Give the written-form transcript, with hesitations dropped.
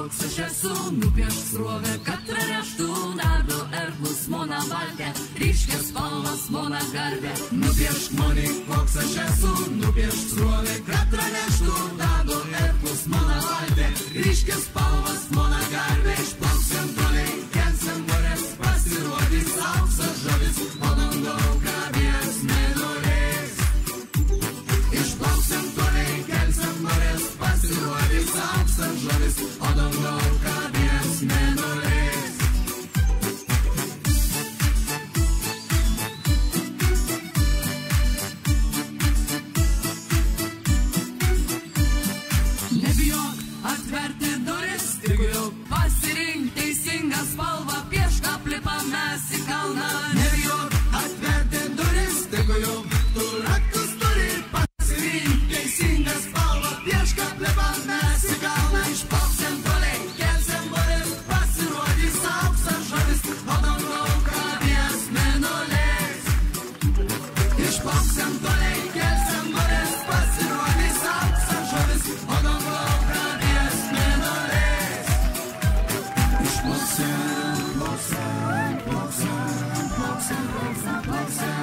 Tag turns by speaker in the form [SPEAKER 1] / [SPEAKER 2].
[SPEAKER 1] koks aš esu, nupiešk srovę, kad praneštų darbo erklus mona valtė, ryškės spalvas mona garbė. Nupiešk moni, koks aš esu, nupiešk srovę, kad praneštų darbo erklus mona valtė, ryškės spalvas mona garbė. Išplauksim toliai, kelsim varės, pasirodys auksas žodis, o dangau kabės mėnulės. Išplauksim toliai, kelsim varės, pasirodys auksas žodis, o dangau kabės mėnulės. Nebijok atverti duris, tik jau pasirink teisingą spalvą, piešk aplipą mes į kalną. Nebijok atverti duris, tik jau tu raktus turi, pasirink teisingą spalvą, piešk aplipą mes į kalną. Išplauksim toliai, kelsim varės, pasirodys auksas žodis, o dangau kabės mėnulės. Išplauksim toliai, kelsim varės, pasirodys auksas žodis, o dangau kabės mėnulės. Išplauksim, plauksim, plauksim, plauksim, plauksim, plauksim.